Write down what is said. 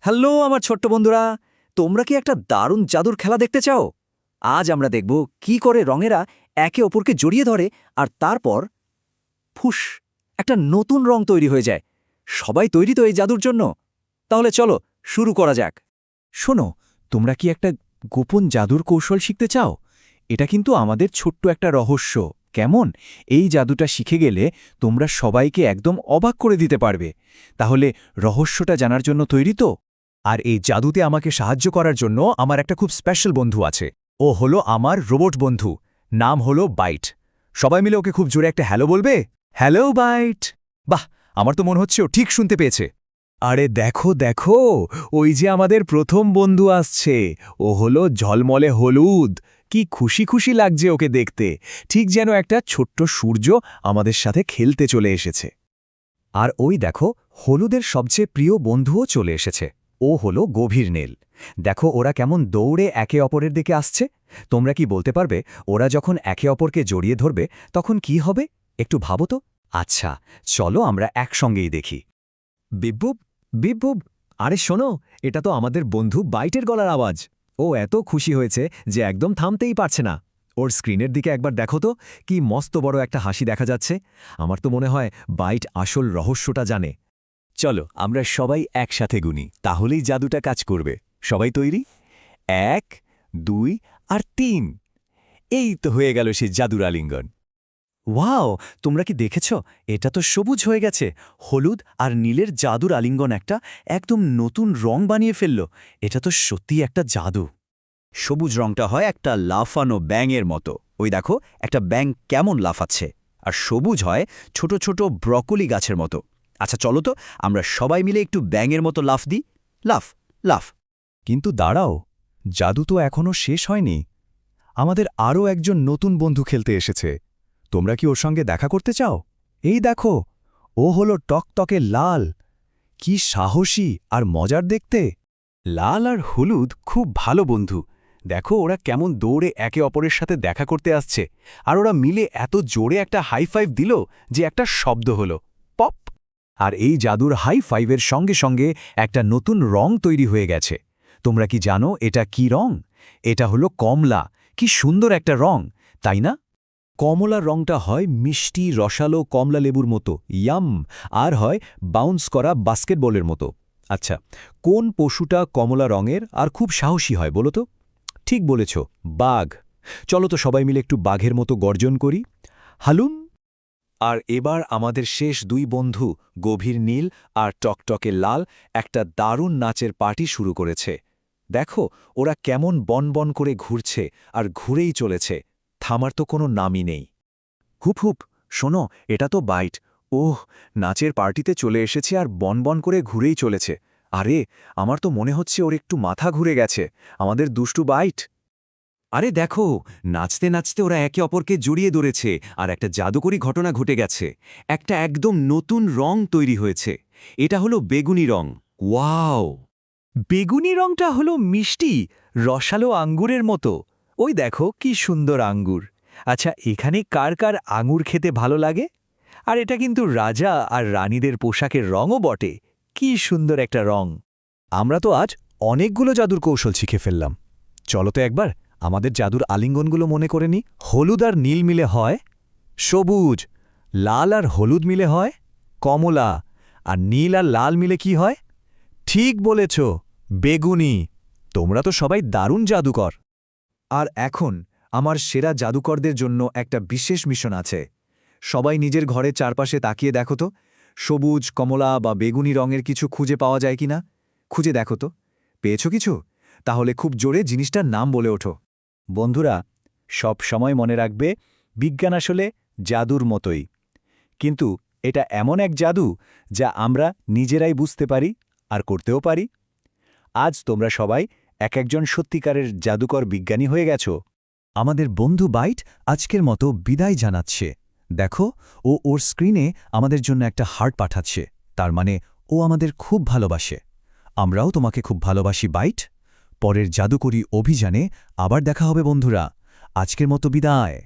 Hello আমার ছোট্ট বন্ধুরা, তোমরা কি একটা দারুণ জাদুর খেলা দেখতে চাও? আজ আমরা দেখব কি করে রঙেরা একে অপরকে জড়িয়ে ধরে আর তারপর ফুস, একটা নতুন রং তৈরি হয়ে যায়। সবাই তৈরি তো এই জাদুর জন্য? তাহলে চলো শুরু করা যাক। শোনো, তোমরা কি একটা গোপন জাদুর কৌশল শিখতে চাও? এটা কিন্তু আমাদের ছোট্ট একটা রহস্য। কেমন? এই জাদুটা শিখে গেলে তোমরা সবাইকে একদম অবাক করে দিতে পারবে। তাহলে রহস্যটা জানার জন্য তৈরি তো? আর এই জাদুতে আমাকে সাহায্য করার জন্য আমার একটা খুব স্পেশাল বন্ধু আছে। ও হলো আমার রোবট বন্ধু, নাম হলো বাইট। সবাই মিলে ওকে খুব জোরে একটা হ্যালো বলবে। Hello byte. বাহ, আমার তো মনে হচ্ছে ও ঠিক শুনতে পেয়েছে। আরে দেখো দেখো, ওই যে আমাদের প্রথম বন্ধু আসছে। ও হলো ঝলমলে হলুদ। কি খুশি খুশি লাগছে ওকে দেখতে, ঠিক যেন একটা ছোট্ট সূর্য আমাদের সাথে খেলতে চলে এসেছে। আর ওই দেখো, হলুদের সবচেয়ে প্রিয় বন্ধুও চলে এসেছে। ও হলো গভীর নীল। দেখো ওরা কেমন দৌড়ে একে অপরের দিকে আসছে। তোমরা কি বলতে পারবে ওরা যখন একে অপরকে জড়িয়ে ধরবে তখন কি হবে? একটু ভাবো তো। আচ্ছা, চলো আমরা একসঙ্গেই দেখি। বিববুব, বিববুব, আরে শোনো, এটা তো আমাদের বন্ধু বাইটের গলার আওয়াজ। ও এত খুশি হয়েছে যে একদম থামতেই পারছে না। ওর স্ক্রিনের দিকে একবার দেখো তো, কি মস্ত বড় একটা হাসি দেখা যাচ্ছে। আমার তো মনে হয় বাইট আসল রহস্যটা জানে। চলো আমরা সবাই একসাথে গুনি, তাহলেই জাদুটা কাজ করবে। সবাই তৈরি? 1, 2 আর 3। এই তো হয়ে গেল সেই জাদুর আলিঙ্গন। ওয়াও, তোমরা কি দেখেছ? এটা তো সবুজ হয়ে গেছে। হলুদ আর নীলের জাদুর আলিঙ্গন একটা একদম নতুন রং বানিয়ে ফেলল। এটা তো সত্যিই একটা জাদু। সবুজ রংটা হয় একটা লাফানো ব্যাঙের মতো। ওই দেখো, একটা ব্যাঙ কেমন লাফাচ্ছে। আর সবুজ হয় ছোট ছোট ব্রকলি গাছের মতো। আচ্ছা চলো তো, আমরা সবাই মিলে একটু ব্যাঙের মতো লাফ দিই। লাফ, লাফ। কিন্তু দাঁড়াও, জাদু তো এখনও শেষ হয়নি। আমাদের আরও একজন নতুন বন্ধু খেলতে এসেছে। তোমরা কি ওর সঙ্গে দেখা করতে চাও? এই দেখো, ও হলো টকটকে লাল। কি সাহসী আর মজার দেখতে। লাল আর হলুদ খুব ভালো বন্ধু। দেখো ওরা কেমন দৌড়ে একে অপরের সাথে দেখা করতে আসছে। আর ওরা মিলে এত জোরে একটা হাই ফাইভ দিল যে একটা শব্দ হলো পপ। আর এই জাদুর হাই ফাইভের সঙ্গে সঙ্গে একটা নতুন রং তৈরি হয়ে গেছে। তোমরা কি জানো এটা কি রং? এটা হলো কমলা। কি সুন্দর একটা রং, তাই না? কমলার রংটা হয় মিষ্টি রসালো কমলা লেবুর মতো, ইয়াম। আর হয় বাউন্স করা বাস্কেটবলের মতো। আচ্ছা, কোন পশুটা কমলা রঙের আর খুব সাহসী হয় বলো তো? ঠিক বলেছ, বাঘ। চলো তো সবাই মিলে একটু বাঘের মতো গর্জন করি। হালুম। আর এবার আমাদের শেষ দুই বন্ধু গভীর নীল আর টকটকে লাল একটা দারুণ নাচের পার্টি শুরু করেছে। দেখো ওরা কেমন বনবন করে ঘুরছে আর ঘুরেই চলেছে। থামার তো কোনো নামই নেই। হুপ হুপ, শোনো, এটা তো বাইট। ওহ, নাচের পার্টিতে চলে এসেছে আর বনবন করে ঘুরেই চলেছে। আরে, আমার তো মনে হচ্ছে ওর একটু মাথা ঘুরে গেছে। আমাদের দুষ্টু বাইট। আরে দেখো, নাচতে নাচতে ওরা একে অপরকে জড়িয়ে ধরেছে আর একটা জাদুকরী ঘটনা ঘটে গেছে। একটা একদম নতুন রং তৈরি হয়েছে। এটা হলো বেগুনি রং। ওয়াও! বেগুনি রংটা হলো মিষ্টি রসালো আঙ্গুরের মতো। ওই দেখো কি সুন্দর আঙ্গুর। আচ্ছা, এখানে কার কার আঙুর খেতে ভালো লাগে? আর এটা কিন্তু রাজা আর রানীদের পোশাকের রঙও বটে। কি সুন্দর একটা রং। আমরা তো আজ অনেকগুলো জাদুর কৌশল শিখে ফেললাম। চলো তো একবার আমাদের জাদুর আলিঙ্গনগুলো মনে করে নি। হলুদ আর নীল মিলে হয় সবুজ, লাল আর হলুদ মিলে হয় কমলা, আর নীল আর লাল মিলে কি হয়? ঠিক বলেছ, বেগুনি। তোমরা তো সবাই দারুণ জাদুকর। আর এখন আমার সেরা জাদুকরদের জন্য একটা বিশেষ মিশন আছে। সবাই নিজের ঘরের চারপাশে তাকিয়ে দেখো তো, সবুজ, কমলা বা বেগুনি রঙের কিছু খুঁজে পাওয়া যায় কিনা। খুঁজে দেখো তো, পেয়েছো কিছু? তাহলে খুব জোরে জিনিসটার নাম বলে ওঠো। বন্ধুরা, সব সময় মনে রাখবে, বিজ্ঞান আসলে জাদুর মতোই। কিন্তু এটা এমন এক জাদু যা আমরা নিজেরাই বুঝতে পারি আর করতেও পারি। আজ তোমরা সবাই এক একজন সত্যিকারের জাদুকর বিজ্ঞানী হয়ে গেছ। আমাদের বন্ধু বাইট আজকের মতো বিদায় জানাচ্ছে। দেখো, ও ওর স্ক্রিনে আমাদের জন্য একটা হার্ট পাঠাচ্ছে। তার মানে ও আমাদের খুব ভালোবাসে। আমরাও তোমাকে খুব ভালোবাসি বাইট। পরের জাদুকরী অভিযানে আবার দেখা হবে বন্ধুরা। আজকের মতো বিদায়।